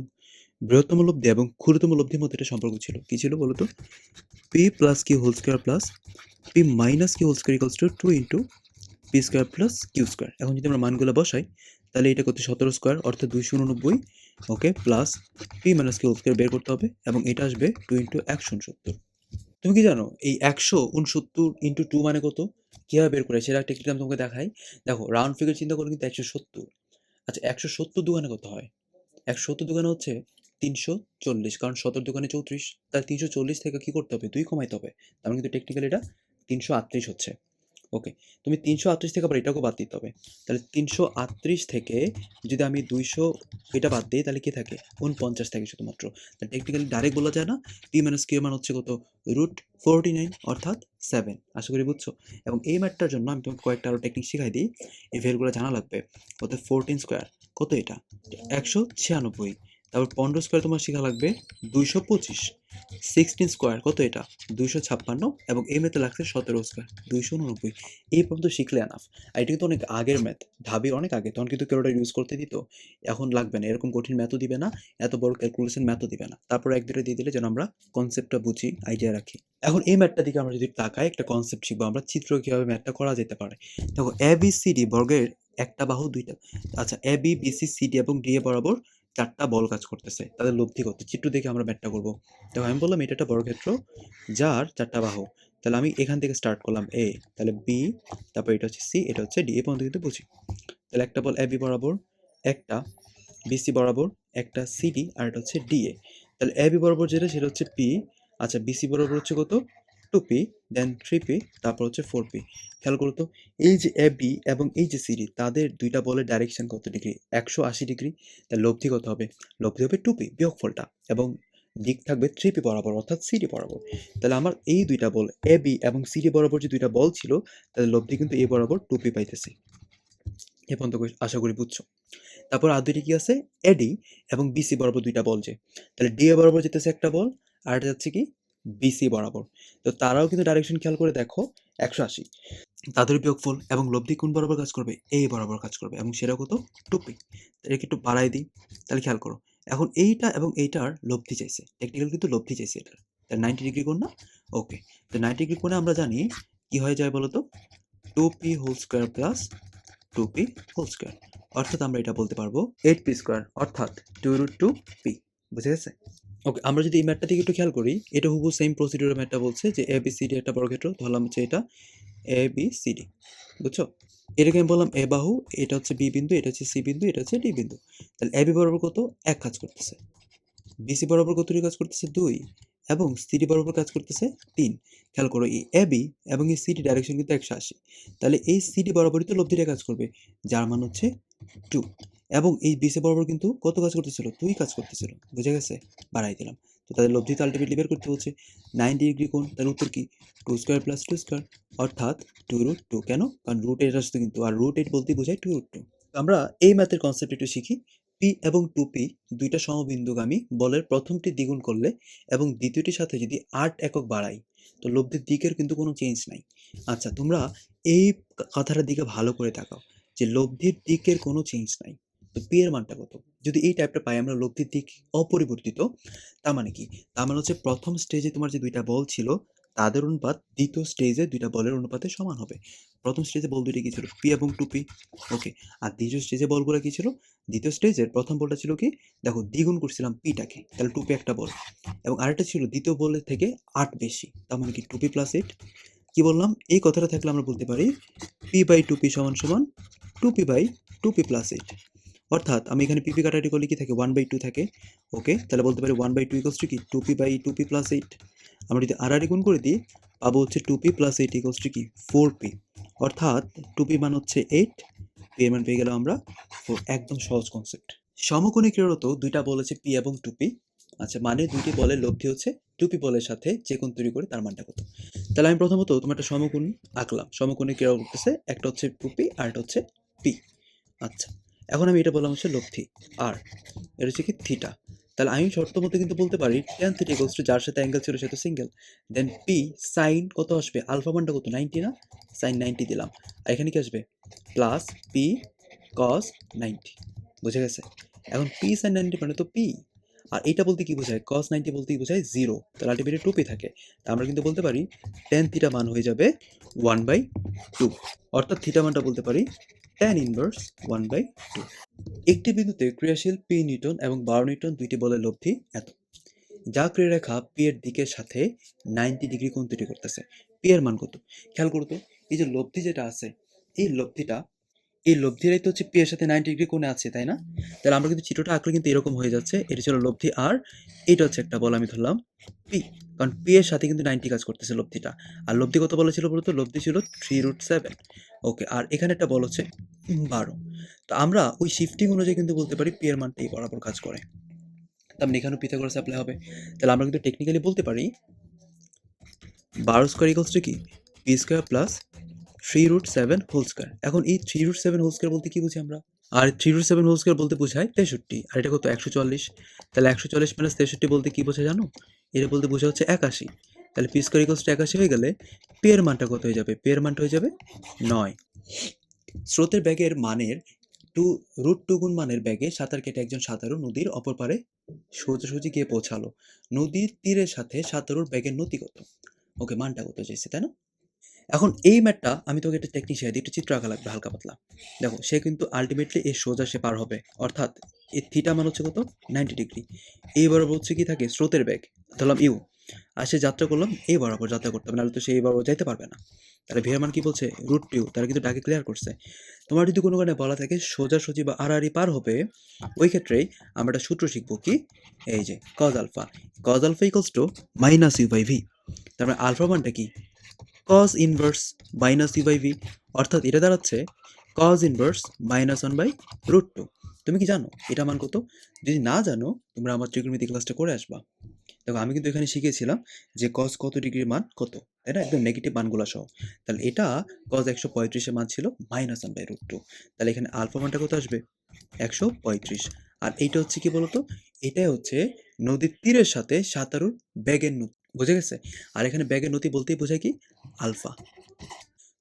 বৃহত্তম লব্ধি এবং ক্ষুদ্রতম লব্ধির মধ্যে একটা সম্পর্ক ছিল। কি ছিল বলতো? P plus q whole square plus P minus Q whole square equals to 2 into p square plus q square. এখন যদি আমরা মানগুলো বসাই তাহলে এটা করতে 17 স্কোয়ার অর্থাৎ 289, okay, plus P minus Q whole square বের করতে হবে এবং এটা আসবে 2 ইন্টু 169। তুমি কি জানো এই 169 ইন্টু 2 মানে কত? কীভাবে বের করে সেটা টেকনিক আমি তোমাকে দেখাই। দেখো রাউন্ড ফিগার চিন্তা করলে কিন্তু 170। আচ্ছা 170 দোকানে কত হয়? 170 দোকানে হচ্ছে 340, কারণ 17 দোকানে 34, তাহলে 340 থেকে কি করতে হবে? 2 কমাইতে হবে। তার মানে কিন্তু টেকনিক্যালি এটা 338 হচ্ছে। ওকে, তুমি 338 থেকে আবার এটাকেও বাদ দিতে হবে। তাহলে 338 থেকে যদি আমি 200 এটা বাদ দিই তাহলে কি থাকে? 49 থাকে শুধুমাত্র। তাহলে টেকনিক্যালি ডাইরেক্ট বলা যায় না পি মাইনাস কিউ মান হচ্ছে কত? √49 অর্থাৎ 7। আশা করি বুঝছো। এবং এই ম্যাথটার জন্য আমি তোমাকে কয়েকটা আরও টেকনিক শিখাই দিই। এই ভ্যালুগুলো জানা লাগবে। কত? 14 স্কোয়ার কত এটা? 196। তারপর 15 স্কোয়ার তোমার শেখা লাগবে 225। 16 স্কোয়ার কত এটা? 256। এবং এই ম্যাথে লাগছে 17 স্কোয়ার 289। এই পর্যন্ত শিখলে এনাফ। আর এটা কিন্তু অনেক আগের ম্যাথ, ঢাবির অনেক আগে, তখন কিন্তু কেউ ওটা ইউজ করতে দিত। এখন লাগবে না, এরকম কঠিন ম্যাথও দিবে না, এত বড় ক্যালকুলেশন ম্যাথও দিবে না। তারপর এক দুটো দিয়ে দিলে যেন আমরা কনসেপ্টটা বুঝি, আইডিয়া রাখি। এখন এই ম্যাথটা দিকে আমরা যদি তাকাই, একটা কনসেপ্ট শিখবো আমরা, চিত্র কীভাবে ম্যাথটা করা যেতে পারে। দেখো এ বি সি ডি বর্গের একটা বাহু দুইটা, আচ্ছা A B B C C D এবং ডি এ বরাবর 4টা বল কাজ করতেছে, তাদের লব্ধি কত? চিত্র দেখে আমরা ম্যাথটা করবো। দেখো আমি বললাম এটা একটা বর্গক্ষেত্র যার 4টা বাহু। তাহলে আমি এখান থেকে স্টার্ট করলাম এ, তাহলে বি, তারপর এটা হচ্ছে সি, এটা হচ্ছে ডি, এই পর্যন্ত কিন্তু বুঝি। তাহলে একটা বল এ বি বরাবর, একটা বিসি বরাবর, একটা সিডি, আর এটা হচ্ছে ডিএ। তাহলে এ বি বরাবর যেটা সেটা হচ্ছে পি, আচ্ছা বিসি বরাবর হচ্ছে কত? 2p, দেন 3p, তারপর হচ্ছে 4p। খেয়াল করো তো, এই যে এ বি এবং এই যে সিডি, তাদের দুইটা বলের ডাইরেকশন কত ডিগ্রি? 180 ডিগ্রি। তাহলে লব্ধি কত হবে? লব্ধি হবে 2p বিয়োগফলটা, এবং দিক থাকবে 3p বরাবর অর্থাৎ সিডি বরাবর। তাহলে আমার এই দুইটা বল এ বি এবং সিডি বরাবর যে দুইটা বল ছিল, তাদের লব্ধি কিন্তু এ বরাবর 2p পাইতেছি। এ পর্যন্ত আশা করি বুঝছো। তারপর আর দুইটি কি আছে? এডি এবং বিসি বরাবর দুইটা বল যে, তাহলে ডি এ বরাবর যেতেছে একটা বল, আর এটা যাচ্ছে কি বিসি বরাবর। তো তারাও কিন্তু ডাইরেকশন খেয়াল করে দেখো 180। তাদের বিয়োগফল এবং লব্ধি কোন বরাবর কাজ করবে? এই বরাবর কাজ করবে, এবং সেটা কত? 2p। এটাকে একটু বাড়াই দিই, তাহলে খেয়াল করো এখন এইটা এবং এইটার লব্ধি চাইছে, টেকনিক্যাল কিন্তু লব্ধি চাইছে এটা। তাহলে 90 ডিগ্রি কোণ না? ওকে, তো 90 ডিগ্রি কোণে আমরা জানি কি হয়ে যায় বলো তো? 2p whole square plus 2p whole square, অর্থাৎ আমরা এটা বলতে পারবো 8p স্কোয়ার অর্থাৎ 2√2p। বুঝে গেছে? ওকে, আমরা যদি এই ম্যাথটা থেকে একটু খেয়াল করি, এটা হুবহু সেম প্রসিডিউরের ম্যাথটা বলছে যে এ বি সি ডি একটা বর্গক্ষেত্র, ধরলাম হচ্ছে এটা এ বি সি ডি, বুঝছো? এটাকে আমি বললাম এ বাহু, এটা হচ্ছে বি বিন্দু, এটা হচ্ছে সি বিন্দু, এটা হচ্ছে ডি বিন্দু। তাহলে এ বি বরাবর কত? 1 কাজ করতেছে। বিসি বরাবর কতটি কাজ করতেছে? 2, এবং সিডি বরাবর কাজ করতেছে 3। খেয়াল করো এই এ বি এবং এই সিডি ডাইরেকশন কিন্তু 180। তাহলে এই সিডি বরাবরই তো লব্ধিটা কাজ করবে, যার মান হচ্ছে 2। এবং এই বিসি বরাবর কিন্তু কত কাজ করতেছিল? 2 কাজ করতেছিল। বুঝে গেছে? বাড়াই দিলাম। তো তাদের লব্ধি তো আলটিমেটলি বের করতে হচ্ছে 90 ডিগ্রি কোণ। তার উত্তর কি? 2 স্কোয়ার প্লাস 2 স্কোয়ার অর্থাৎ 2√2। কেন? কারণ √8 আসছে কিন্তু, আর √8 বলতেই বোঝায় 2√2। আমরা এই ম্যাথের কনসেপ্ট একটু শিখি। পি এবং 2p দুইটা সমবিন্দুগামী বলের প্রথমটি দ্বিগুণ করলে এবং দ্বিতীয়টির সাথে যদি 8 একক বাড়াই, তো লব্ধির দিকের কিন্তু কোনো চেঞ্জ নাই। আচ্ছা তোমরা এই কথাটার দিকে ভালো করে তাকাও যে লব্ধির দিকের কোনো চেঞ্জ নাই, তো পি এর মানটা কত? যদি এই টাইপটা পাই আমরা, লব্ধির দিক অপরিবর্তিত, তার মানে কি? তার মানে হচ্ছে প্রথম স্টেজে তোমার যে দুইটা বল ছিল তাদের অনুপাত দ্বিতীয় স্টেজে দুইটা বলের অনুপাতে সমান হবে। প্রথম স্টেজে বল দুইটা কি ছিল? পি এবং 2p, ওকে। আর দ্বিতীয় স্টেজে বলগুলো কি ছিল? দ্বিতীয় স্টেজের প্রথম বলটা ছিল কি? দেখো দ্বিগুণ করছিলাম পিটাকে, তাহলে 2p একটা বল, এবং আরেকটা ছিল দ্বিতীয় বলের থেকে 8 বেশি, তার মানে কি 2p প্লাস 8। কি বললাম? এই কথাটা থাকলে আমরা বলতে পারি p/2p সমান সমান 2p/2p প্লাস 8। অর্থাৎ আমি এখানে পিপি কাটাকাটি করলে কি থাকে? 1/2 থাকে। ওকে, তাহলে বলতে পারি 1/2 ইকুয়ালস টু কি? 2p/2p plus 8। আমরা যদি আর গুণ করে দিই পাবো হচ্ছে 2p প্লাস 8 ইকুয়ালস টু কি? 4p। অর্থাৎ 2p মান হচ্ছে 8, p এর মান পেয়ে গেলাম আমরা 4। একদম সহজ কনসেপ্ট। সমকোণী ক্রিয়ারত দুইটা বল আছে পি এবং 2p। আচ্ছা, মানে দুইটি বলের লব্ধি হচ্ছে 2p বলের সাথে যে কোণ তৈরি করে তার মানটা কত? তাহলে আমি প্রথমত তোমার একটা সমকোণ আঁকলাম। সমকোণী ক্রিয়া করতেছে, একটা হচ্ছে 2p আর একটা হচ্ছে p। আচ্ছা, এখন আমি এটা বললাম হচ্ছে লব্ধি আর, এটা হচ্ছে কি থিটা। তাহলে আমি শর্ত মতে কিন্তু বলতে পারি tan থিটা ইকুয়ালস টু যার সাথে অ্যাঙ্গেল ছিল সে তো সিঙ্গেল, দেন পি সাইন কত আসবে, আলফা মানটা কত 90 না, সাইন 90 দিলাম, আর এখানে কি আসবে প্লাস পি কস 90, বুঝে গেছে? এখন পি সাইন 90 মানে তো পি, আর এটা বলতে কি বোঝায়, কস 90 বলতে কি বোঝায় জিরো, তাহলে আলটিমেটলি টু পি থাকে। তা আমরা কিন্তু বলতে পারি tan থিটা মান হয়ে যাবে 1/2, অর্থাৎ থিটা মানটা বলতে পারি tan ইনভার্স 1/2। একটি বিন্দুতে ক্রিয়াশীল পি নিউটন এবং 12 নিউটন দুইটি বলের লব্ধি এত, যা ক্রিয়ারেখা পি এর দিকের সাথে 90 ডিগ্রি কোণ তৈরি করতেছে। পি এর মান কত? খেয়াল করো তো, এই যে লব্ধি যেটা আছে, এই লব্ধিটা, এই লব্ধিরাই তো হচ্ছে পি এর সাথে 90 ডিগ্রি কোণে আছে, তাই না? তাহলে আমরা কিন্তু চিত্রটা আঁকলে কিন্তু এরকম হয়ে যাচ্ছে, এটা ছিল লব্ধি আর এটা হচ্ছে একটা বল আমি ধরলাম পি, কারণ পি এর সাথে কিন্তু 90 কাজ করতেছে লব্ধিটা। আর লব্ধি কত বলেছিল বলতো? লব্ধি ছিল 3√7। ওকে, আর এখানে একটা বল হচ্ছে 12। তো আমরা ওই শিফটিং অনুযায়ী কিন্তু বলতে পারি পি এর মানটা এই বরাবর কাজ করে, তার মানে এখানেও পিথাগোরাস অ্যাপ্লাই হবে। তাহলে আমরা কিন্তু টেকনিক্যালি বলতে পারি 12 স্কোয়ার ইকুয়ালস টু কি, p square plus 3√7 whole square. এখন এই 3√7 হোল স্কোয়ার বলতে কি বুঝি আমরা? আর 3√7 হোল স্কোয়ার বলতে বোঝায় 63, আর এটা কত 140। তাহলে 140 মাইনাস 63 বলতে কি বোঝায় জানো? এটা বলতে বোঝা হচ্ছে 81। তাহলে পি স্কোয়ার ইকুয়ালস টু 81 হয়ে গেলে পি এর মানটা কত হয়ে যাবে? পি এর মানটা হয়ে যাবে 9। স্রোতের ব্যাগের মানের √2 গুণ মানের ব্যাগে সাঁতার কেটে একজন সাঁতারু নদীর অপর পারে সোজাসুজি গিয়ে পৌঁছালো। নদীর তীরের সাথে সাঁতারুর ব্যাগের নতি কত? ওকে, মানটা কত চাইছে, তাই না? এখন এই ম্যাটটা আমি তোকে একটা টেকনিক শিখাই দিই, একটু চিত্র আঁকা লাগবে হালকা পাতলা। দেখো, সে কিন্তু আলটিমেটলি এই সোজা সে পার হবে, অর্থাৎ এই থিটা মান হচ্ছে কত 90 ডিগ্রি। এই বরাবর হচ্ছে কি থাকে স্রোতের বেগ, ধরলাম ইউ, আর সে যাত্রা করলাম এই বরাবর যাত্রা করতে হবে, নাহলে তো সে এই বরাবর যাইতে পারবে না। তাহলে ভিয়ার মান কি বলছে √2, তারা কিন্তু ডাকে ক্লিয়ার করছে। তোমার যদি কোনো কারণে বলা থাকে সোজাসুজি বা আড়াআড়ি পার হবে, ওই ক্ষেত্রেই আমরা একটা সূত্র শিখবো কি, এই যে cos alpha, cos alpha equals to minus u by v. তারপরে আলফা মানটা কি, cos inverse minus u by v, অর্থাৎ এটা দাঁড়াচ্ছে cos ইনভার্স -1/√2। তুমি কি জানো এটা মান কত? যদি না জানো তোমরা আমার ত্রিকোণমিতি ক্লাসটা করে আসবা। দেখো, আমি কিন্তু এখানে শিখিয়েছিলাম যে cos কত ডিগ্রির মান কত, তাই না, একদম নেগেটিভ মানগুলো সহ। তাহলে এটা cos 135 এর মান ছিল -1/√2, তাহলে এখানে আলফা মানটা কত আসবে 135। আর এইটা হচ্ছে কি বলতো, এটাই হচ্ছে নদীর তীরের সাথে সাঁতারুর ব্যাগের নতি, বুঝে গেছে? আর এখানে ব্যাগের নতি বলতেই বোঝায় কি, আলফা।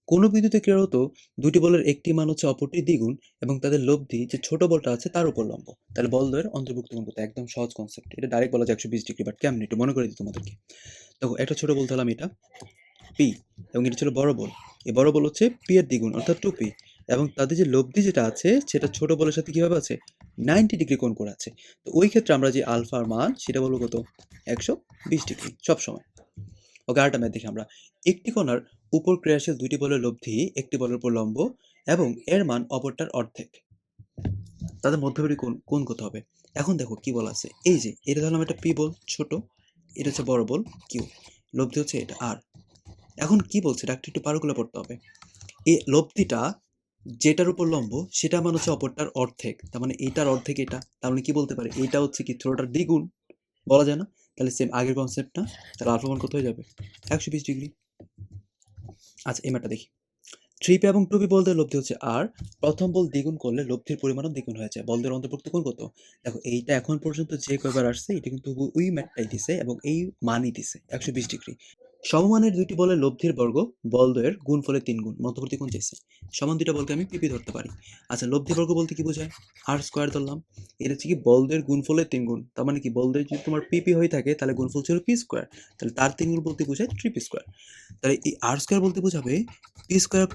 কোনো বিন্দুতে ক্রিয়ারত দুটি বলের একটি মান হচ্ছে অপরটির দ্বিগুণ এবং তাদের লব্ধি যে ছোট বলটা আছে তার উপর লম্ব, তাহলে বলদ্বয়ের অন্তর্ভুক্ত কোণ কত? একদম সহজ কনসেপ্ট, এটা ডাইরেক্ট বলা যায় 120 ডিগ্রি, বাট কেমন একটু মনে করে দিই তোমাদেরকে। দেখো, একটা ছোট বল ধরলাম এটা পি, এবং এটা ছিল বড় বল, এই বড় বল হচ্ছে পি এর দ্বিগুণ অর্থাৎ 2p, এবং তাদের যে লব্ধি যেটা আছে সেটা ছোট বলের সাথে কিভাবে আছে 90 ডিগ্রি কোণ করে আছে। তো ওই ক্ষেত্রে আমরা যে আলফার মান সেটা বলবো কত 120 ডিগ্রি সবসময়। ওকে, আরেকটা ম্যাথ দেখি আমরা। একটি কণার উপর ক্রিয়াশীল দুইটি বলের লব্ধি একটি বলের উপর লম্ব এবং এর মান অপরটার অর্ধেক, তাদের মধ্যবর্তী কোণ কোণ কত হবে? এখন দেখো কি বলা আছে, এই যে এটা ধরলাম একটা পি বল ছোট, এটা হচ্ছে বড় বল কিউ, লব্ধি হচ্ছে এটা আর। এখন কি বলছে এটা একটু পারগুলো পড়তে হবে। এই লব্ধিটা যেটার উপর লম্ব সেটা মান হচ্ছে অপরটার অর্ধেক, তার মানে এটার অর্ধেক এটা, তার মানে কি বলতে পারে এটা হচ্ছে কি থ্রোটার দ্বিগুণ, বলা যায় না? তাহলে সেম আগের কনসেপ্ট না, তাহলে আলফা মান কত হয়ে যাবে 120 ডিগ্রি। আচ্ছা, এই ম্যাটটা দেখি। 3p এবং 2p বলদের লব্ধি হচ্ছে আর, প্রথম বল দ্বিগুণ করলে লব্ধির পরিমাণও দ্বিগুণ হয়ে যায়। বলদের অন্তর্ভুক্ত কোণ কত? দেখো, এইটা এখন পর্যন্ত যে কয়বার আসছে এটা কিন্তু ওই ম্যাটটাই দিছে এবং এই মানই দিছে 120 ডিগ্রি। সমমানের দুইটি বলের লব্ধির বর্গ বলদ্বয়ের গুণফলের 3 গুণ, মধ্যবর্তী কোণ চাইছে। সমান দুইটা বলকে আমি পিপি ধরতে পারি। আচ্ছা, লব্ধি বর্গ বলতে কি বোঝায়? আর স্কোয়ার ধরলাম, এটা হচ্ছে কি বলদ্বয়ের গুণফলের 3 গুণ, তার মানে কি বলদ্বয় যদি তোমার পিপি হয়ে থাকে তাহলে গুণফল ছিল পি স্কোয়ার, তাহলে তার 3 গুণ বলতে বোঝায় 3p স্কোয়ার। তাহলে এই আর স্কোয়ার বলতে বোঝাবে P square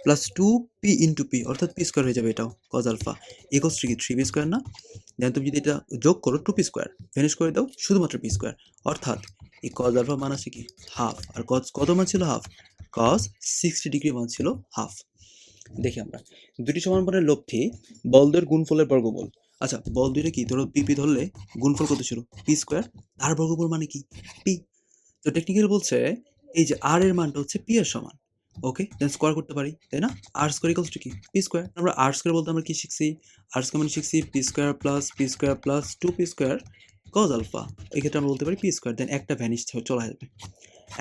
plus 2p into P, অর্থাৎ পি স্কোয়ার হয়ে যাবে, এটাও কজ আলফা ইকুয়ালস টু কি 3p স্কোয়ার না? দেন তুমি যদি এটা যোগ করো 2p স্কোয়ার, ফিনিশ করে দাও শুধুমাত্র পি স্কোয়ার, অর্থাৎ এই কজ আলফা মান আছে কি হাফ, আর কজ কত মান ছিল হাফ, কজ 60 ডিগ্রি মান ছিল হাফ। দেখি আমরা দুটি সমান মানের লব্ধি বলদের গুণফলের বর্গমূল। আচ্ছা, বল দুইটা কি ধরো পিপি ধরলে গুণফল কত ছিল পি স্কোয়ার, তার বর্গমূল মানে কি পি। তো টেকনিক্যাল বলছে এই যে আর এর মানটা হচ্ছে পি এর সমান। ওকে, দেন স্কোয়ার করতে পারি, তাই না? আর স্কোয়ার ইকুয়ালস টু কি পি স্কোয়ার। আমরা আর স্কোয়ার বলতে আমরা কি শিখছি, আর স্কোয়ার মানে শিখছি p square plus 2p square cos alpha. এই ক্ষেত্রে আমরা বলতে পারি পি স্কোয়ার, দেন একটা ভ্যানিশ চলে আসবে,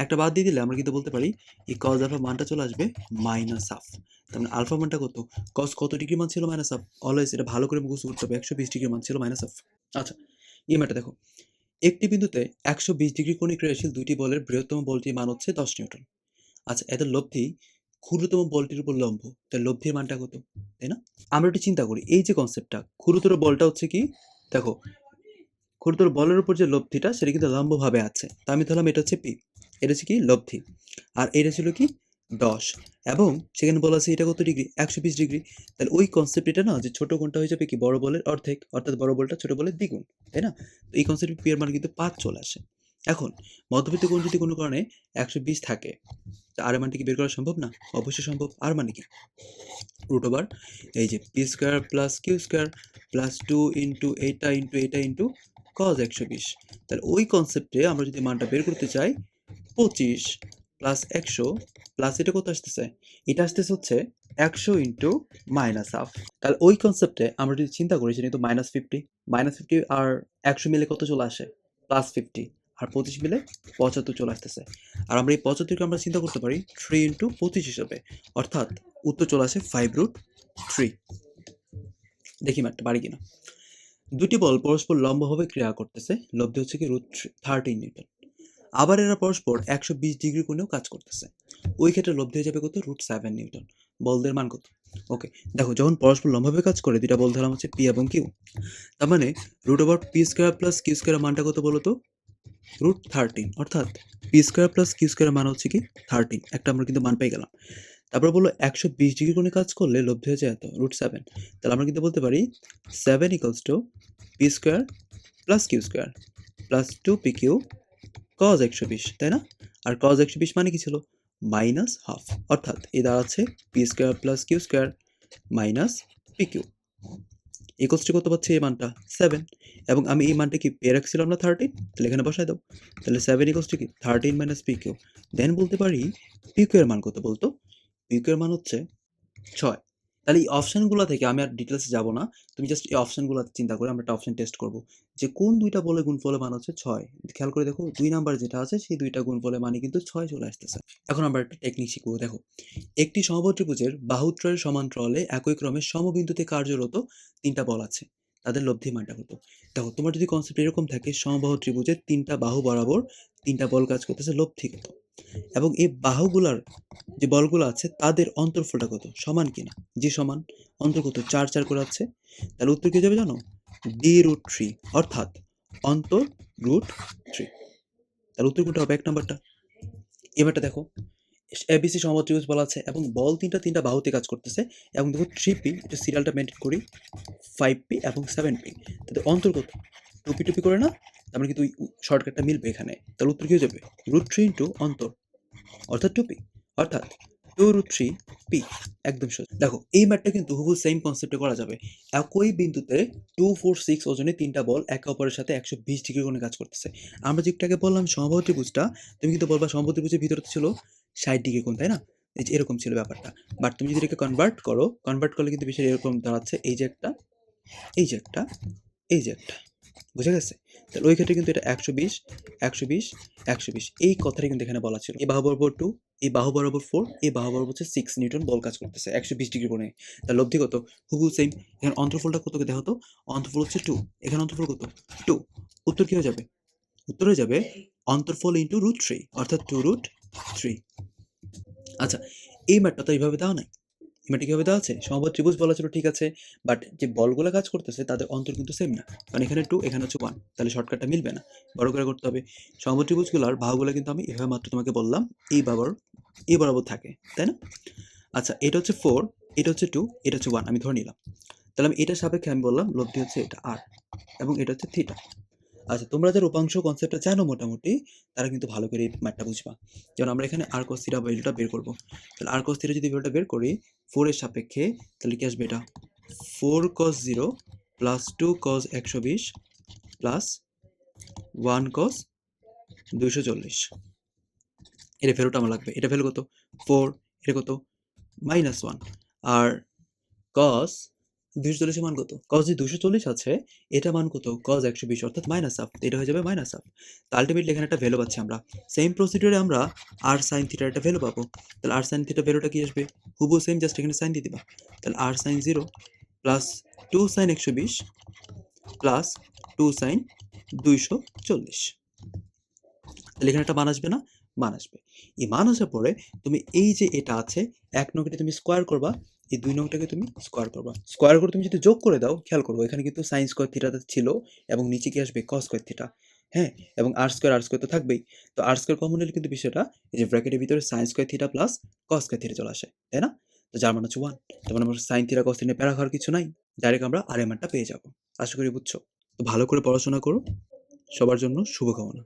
একটা বাদ দিয়ে দিলে আমরা কিন্তু বলতে পারি এই কজ আলফা মানটা চলে আসবে মাইনাস হাফ। তার মানে আলফা মানটা কত, কজ কত ডিগ্রি মান ছিল মাইনাস হাফ, অলওয়েজ এটা ভালো করে মুখস্থ করতে হবে, 120 ডিগ্রি মান ছিল মাইনাস হাফ। আচ্ছা, এই ম্যাটটা দেখো, একটি বিন্দুতে 120 ডিগ্রি কোণে ক্রিয়াশীল দুইটি বলের বৃহত্তম বলটির মান হচ্ছে 10 নিউটন। আচ্ছা, এদের লব্ধি ক্ষুদ্রতম বলটির উপর লম্ব, তার লব্ধির মানটা কত, তাই না? আমরা একটু চিন্তা করি, এই যে কনসেপ্টটা, ক্ষুদ্রতর বলটা হচ্ছে কি, দেখো ক্ষুদ্রতর বলের উপর যে লব্ধিটা সেটা কিন্তু লম্বভাবে আছে, তা আমি ধরলাম এটা হচ্ছে পি, এটা হচ্ছে কি লব্ধি, আর এটা ছিল কি 10, এবং সেখানে বলা আছে এটা কত ডিগ্রি, 120 ডিগ্রি। তাহলে ওই কনসেপ্ট এটা না, যে ছোট কোণটা হয়ে যাবে কি বড় বলের অর্ধেক, অর্থাৎ বড় বলটা ছোট বলের দ্বিগুণ, তাই না? তো এই কনসেপ্টে পি এর মান কিন্তু 5 চলে আসে। এখন মধ্যবর্তী কোণ যদি কোনো কারণে 120 থাকে, তা আর এর মানটা কি বের করা সম্ভব না? অবশ্যই সম্ভব। আর মানে কি, রুট ওভার এই যে p square plus q square plus 2 into এটা ইন্টু কজ 120। তাহলে ওই কনসেপ্টে আমরা যদি মানটা বের করতে চাই, 25 প্লাস 100 প্লাস এটা কত আসতেছে, এটা আসতেছে হচ্ছে 100 ইন্টু মাইনাস হাফ। তাহলে ওই কনসেপ্টে আমরা যদি চিন্তা করি, সেটা কিন্তু -50 আর 100 মিলে কত চলে আসে, +50, আর 25 মিলে 75 চলে আসতেছে। আর আমরা এই 75কে আমরা চিন্তা করতে পারি 3 ইন্টু 25 হিসাবে, অর্থাৎ উত্তর চলে আসে 5√3। দেখি ম্যাথটা পারি কিনা। দুটি বল পরস্পর লম্বভাবে ক্রিয়া করতেছে, লব্ধি হচ্ছে কি √13 নিউটন। আবার এরা পরস্পর 120 ডিগ্রি কোণেও কাজ করতেছে, ওই ক্ষেত্রে লব্ধি হয়ে যাবে কত, √7 নিউটন। বলদের মান কত? ওকে, দেখো যখন পরস্পর লম্বভাবে কাজ করে, দুইটা বল ধরলাম হচ্ছে পি এবং কিউ, তার মানে root over p square plus q স্কোয়ারের মানটা কত বলো তো, √13, অর্থাৎ পি স্কোয়ার প্লাস কিউ স্কোয়ারের মান হচ্ছে কি 13, একটা আমরা কিন্তু মান পেয়ে গেলাম। তারপর বললো 120 ডিগ্রি কোণে কাজ করলে লব্ধি হয়ে যায় এত, √7। তাহলে আমরা কিন্তু বলতে পারি 7 equals to P square plus q square plus 2pq cos 120, তাই না? আর cos 120 মানে কি ছিল, মাইনাস হাফ, অর্থাৎ এ দাঁড়াচ্ছে p square plus q square minus pq equals to কত পাচ্ছি, এই মানটা 7, এবং আমি এই মানটা কি পেয়ে রাখছিলাম না 13, তাহলে এখানে বসাই দাও। তাহলে 7 ইকুয়ালস টু কি 13 মাইনাস পিকিউ। দেন বলতে পারি পিকিউ এর মান কত বলতো, পিকিউ এর মান হচ্ছে 6। তাহলে এই অপশনগুলো থেকে আমি আর ডিটেলসে যাব না, তুমি জাস্ট এই অপশনগুলো চিন্তা করে আমরা একটা অপশন টেস্ট করব, যে কোন দুইটা বলে গুণফলের মান হচ্ছে 6। খেয়াল করে দেখো 2 নাম্বার যেটা আছে সেই দুইটা গুণফলের মানে কিন্তু 6 চলে আসতেছে। এখন আমরা একটা টেকনিক শিখবো। দেখো, একটি সমবাহু ত্রিভুজের বাহুত্রয়ের সমান্তরালে একই ক্রমে সমবিন্দুতে কার্যরত তিনটা বল আছে, তাদের লব্ধি মানটা কত? দেখো, তোমার যদি কনসেপ্ট এরকম থাকে, সমবাহু ত্রিভুজের তিনটা বাহু বরাবর তিনটা বল কাজ করতেছে, লব্ধি কত? এবং এই বাহুগুলার যে বলগুলো আছে তাদের অন্তর্ফলটা কত, সমান কিনা, যে সমান, অন্তর কত, 4 করে আছে, তাহলে উত্তর কি যাবে জানো, d√3, অর্থাৎ অন্তর √3। তাহলে উত্তর কোনটা হবে, এক নাম্বারটা। এবারটা দেখো, এবিসি সমবাহু ত্রিভুজ বলা আছে এবং বল তিনটা বাহুতে কাজ করতেছে, এবং দেখো 3p, এটা সিরিয়ালটা মেনটেন করি, 5p এবং 7p, তাদের অন্তর কত, 2p করে না, তার মানে কিন্তু শর্টকাটটা মিলবে এখানে। তাহলে উত্তর কি হয়ে যাবে, √3 ইন্টু অন্তর, অর্থাৎ 2p, অর্থাৎ 2√3p, একদম সোজা। দেখো এই ম্যাথটা কিন্তু হুবহু সেম কনসেপ্টে করা যাবে। একই বিন্দুতে 2, 4, 6 ওজনে তিনটা বল একে অপরের সাথে 120 ডিগ্রি কোণে কাজ করতেছে। আমরা যে একটু আগে বললাম সমবাহু ত্রিভুজটা, তুমি কিন্তু বলবা সমবাহু ত্রিভুজের ভিতরে ছিল 60 ডিগ্রি কোণ, তাই না? এই যে এরকম ছিল ব্যাপারটা, বাট তুমি যদি এটাকে কনভার্ট করলে কিন্তু বিষয় এরকম দাঁড়াচ্ছে, এই যে একটা, এই যে একটা, এই যে একটা, বুঝা গেছে? তাহলে ওই ক্ষেত্রে কিন্তু এটা 120, 120, 120, এই কথাটাই কিন্তু এখানে বলা ছিল। এই বাহু বরাবর 2, এই বাহু বরাবর 4, এই বাহু বরাবর হচ্ছে 6 নিউটন বল কাজ করতেছে 120 ডিগ্রি কোণে। তার লব্ধি কত, হুবহু সেম। এখানে অন্তর্ফলটা কত দেখো তো, অন্তর্ফল হচ্ছে 2, এখানে অন্তর্ফল কত, 2। উত্তর কি হয়ে যাবে, উত্তর হয়ে যাবে অন্তর্ফল ইন্টু √3, অর্থাৎ 2√3। আচ্ছা, এই ম্যাথটা তো এইভাবে দেওয়া নাই, ম্যাটে কিভাবে দেওয়া আছে, সমবাহু ত্রিভুজ বলা ছিল, ঠিক আছে, বাট যে বলগুলো কাজ করতেছে তাদের অন্তর কিন্তু সেম না, কারণ এখানে 2, এখানে হচ্ছে 1, তাহলে শর্টকাটটা মিলবে না, বড় করে করতে হবে। সমবাহু ত্রিভুজগুলোর বাহুগুলো কিন্তু আমি এভাবে মাত্র তোমাকে বললাম, এই বরাবর থাকে, তাই না? আচ্ছা, এটা হচ্ছে 4, এটা হচ্ছে 2, এটা হচ্ছে 1, আমি ধরে নিলাম। তাহলে আমি এটার সাপেক্ষে আমি বললাম লব্ধি হচ্ছে এটা r, এবং এটা হচ্ছে থিটা। আচ্ছা, তোমরা যারা উপাংশ কনসেপ্টটা জানো মোটামুটি, তারা কিন্তু ভালো করে এই ম্যাথটা বুঝবা। যেমন আমরা এখানে r cos থিটা ভ্যালুটা বের করব, তাহলে r cos থিটা যদি ভ্যালুটা বের করি 4 এর সাপেক্ষে, তাহলে কি আসবে, এটা 4 cos 0 plus 2 cos 120 plus 1 cos 240। এটা ভ্যালুটা আমার লাগবে, এটা ভ্যালু কত 4, এটা কত -1, আর cos 240 মান কত, cos যে 240 আছে এটা মান কত, cos 120, অর্থাৎ মাইনাস হাফ, এটা হয়ে যাবে মাইনাস হাফ। তো আলটিমেটলি এখানে একটা ভ্যালু পাচ্ছি আমরা। সেম প্রসিডিউরে আমরা r sin থিটার একটা ভ্যালু পাবো। তাহলে r sin থিটা ভ্যালুটা কি আসবে, হুবহু সেম, জাস্ট এখানে সাইন দিয়ে দিবা। তাহলে r sin 0 plus 2 sin 120 plus 2 sin 240। তাহলে এখানে একটা মান আসবে না? মান আসবে। এই মান আসার পরে তুমি এই যে এটা আছে ১ নং এটা তুমি স্কোয়ার করবা, এই ২ নংটাকে তুমি স্কোয়ার করবা। স্কোয়ার করে তুমি যদি যোগ করে দাও, খেয়াল করো এখানে কিন্তু sin স্কোয়ার থিটাটা ছিল এবং নিচে কি আসবে? cos square theta. হ্যাঁ? এবং r স্কোয়ার তো থাকবেই। তো r স্কোয়ার কমন নিলে কিন্তু বিষয়টা এই যে ব্র্যাকেটের ভিতরে sin square theta plus cos square theta চলে আসে। তাই না? তো যার মান হচ্ছে 1। তার মানে আমার sin থিটা cos থিটা নিয়ে প্যারা খাওয়ার কিছু নাই। ডাইরেক্ট আমরা r এর মানটা পেয়ে যাবো। আশা করি বুঝছো। তো ভালো করে পড়াশোনা করো। সবার জন্য শুভকামনা।